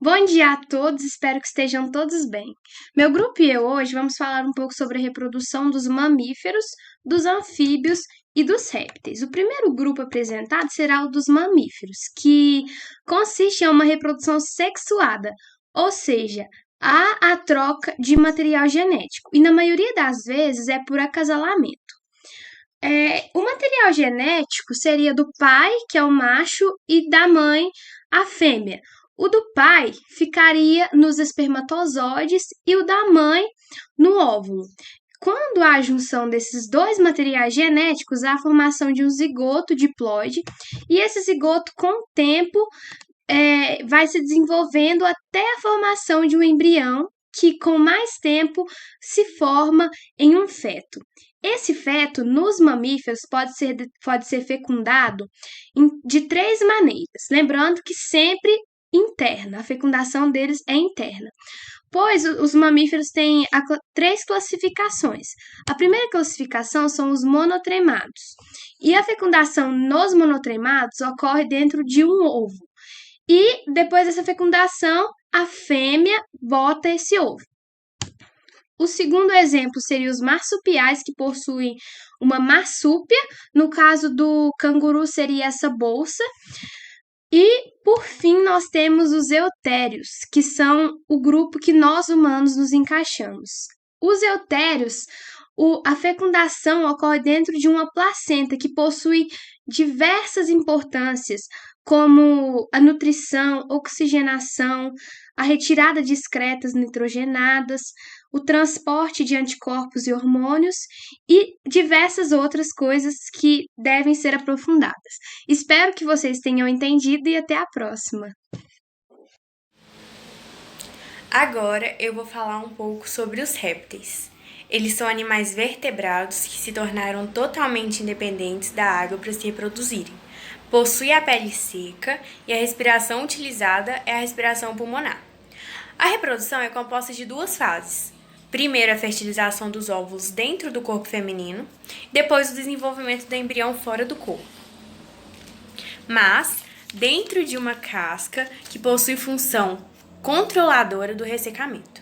Bom dia a todos, espero que estejam todos bem. Meu grupo e eu hoje vamos falar um pouco sobre a reprodução dos mamíferos, dos anfíbios e dos répteis. O primeiro grupo apresentado será o dos mamíferos, que consiste em uma reprodução sexuada, ou seja, há a troca de material genético, e na maioria das vezes é por acasalamento. O material genético seria do pai, que é o macho, e da mãe, a fêmea. O do pai ficaria nos espermatozoides e o da mãe no óvulo. Quando há a junção desses dois materiais genéticos, há a formação de um zigoto diploide, e esse zigoto, com o tempo, vai se desenvolvendo até a formação de um embrião, que com mais tempo se forma em um feto. Esse feto, nos mamíferos, pode ser fecundado de três maneiras. Lembrando que sempre interna, a fecundação deles é interna. Pois os mamíferos têm três classificações. A primeira classificação são os monotremados. E a fecundação nos monotremados ocorre dentro de um ovo. E depois dessa fecundação, a fêmea bota esse ovo. O segundo exemplo seria os marsupiais, que possuem uma marsúpia. No caso do canguru, seria essa bolsa. E, por fim, nós temos os eutérios, que são o grupo que nós humanos nos encaixamos. Os eutérios, a fecundação ocorre dentro de uma placenta que possui diversas importâncias, como a nutrição, oxigenação, a retirada de excretas nitrogenadas, o transporte de anticorpos e hormônios e diversas outras coisas que devem ser aprofundadas. Espero que vocês tenham entendido e até a próxima. Agora eu vou falar um pouco sobre os répteis. Eles são animais vertebrados que se tornaram totalmente independentes da água para se reproduzirem. Possuem a pele seca e a respiração utilizada é a respiração pulmonar. A reprodução é composta de duas fases. Primeiro, a fertilização dos óvulos dentro do corpo feminino, depois o desenvolvimento do embrião fora do corpo. Mas, dentro de uma casca que possui função controladora do ressecamento.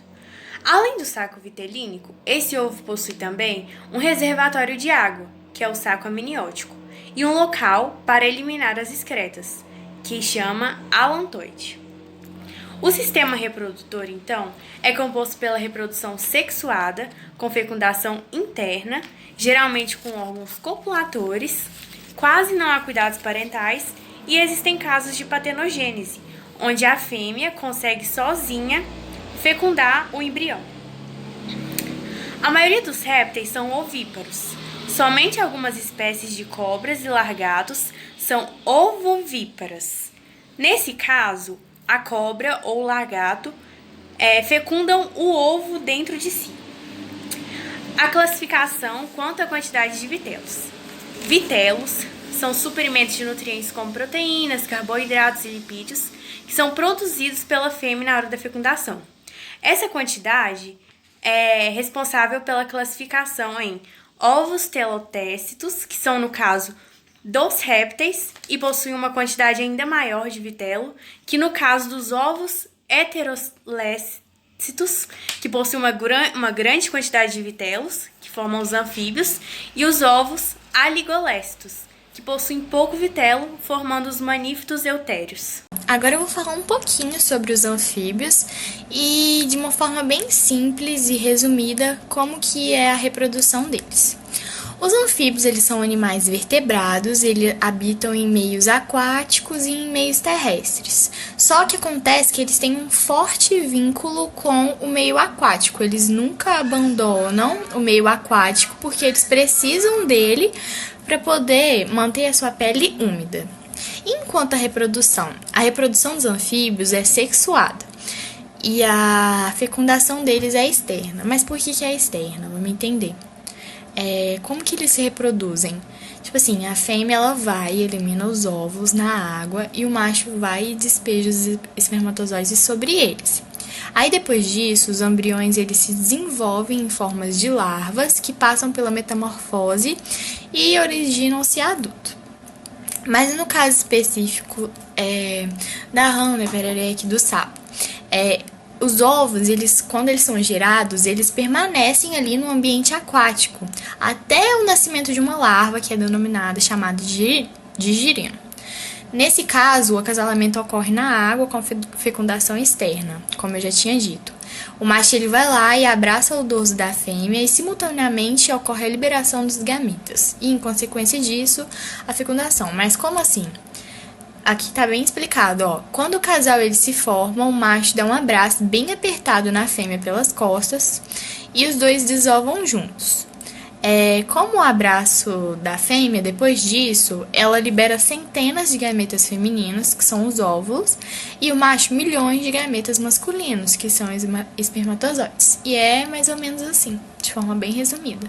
Além do saco vitelínico, esse ovo possui também um reservatório de água, que é o saco amniótico, e um local para eliminar as excretas, que chama alantoide. O sistema reprodutor, então, é composto pela reprodução sexuada, com fecundação interna, geralmente com órgãos copulatores, quase não há cuidados parentais e existem casos de patenogênese, onde a fêmea consegue sozinha fecundar o embrião. A maioria dos répteis são ovíparos. Somente algumas espécies de cobras e largatos são ovovíparas. Nesse caso, a cobra ou o largato fecundam o ovo dentro de si. A classificação quanto à quantidade de vitelos. Vitelos são suprimentos de nutrientes como proteínas, carboidratos e lipídios que são produzidos pela fêmea na hora da fecundação. Essa quantidade é responsável pela classificação em ovos telotécitos, que são, no caso, dos répteis e possuem uma quantidade ainda maior de vitelo, que no caso dos ovos heterolécitos, que possuem uma grande quantidade de vitelos, que formam os anfíbios, e os ovos aligolécitos, que possuem pouco vitelo, formando os manífitos eutérios. Agora eu vou falar um pouquinho sobre os anfíbios e, de uma forma bem simples e resumida, como que é a reprodução deles. Os anfíbios, eles são animais vertebrados, eles habitam em meios aquáticos e em meios terrestres. Só que acontece que eles têm um forte vínculo com o meio aquático. Eles nunca abandonam o meio aquático porque eles precisam dele para poder manter a sua pele úmida. Enquanto a reprodução dos anfíbios é sexuada e a fecundação deles é externa. Mas por que é externa? Vamos entender. Como que eles se reproduzem? Tipo assim, a fêmea ela vai e elimina os ovos na água e o macho vai e despeja os espermatozoides sobre eles. Aí depois disso, os embriões eles se desenvolvem em formas de larvas que passam pela metamorfose e originam-se adulto. Mas no caso específico da rã, da perereca e do sapo, os ovos, quando eles são gerados, eles permanecem ali no ambiente aquático até o nascimento de uma larva, que é denominada, chamada de girino. Nesse caso, o acasalamento ocorre na água com fecundação externa, como eu já tinha dito. O macho ele vai lá e abraça o dorso da fêmea e simultaneamente ocorre a liberação dos gametas e, em consequência disso, a fecundação. Mas como assim? Aqui está bem explicado, ó. Quando o casal ele se forma, o macho dá um abraço bem apertado na fêmea pelas costas e os dois desovam juntos. Como o abraço da fêmea, depois disso, ela libera centenas de gametas femininos, que são os óvulos, e o macho milhões de gametas masculinos, que são espermatozoides. E é mais ou menos assim, de forma bem resumida.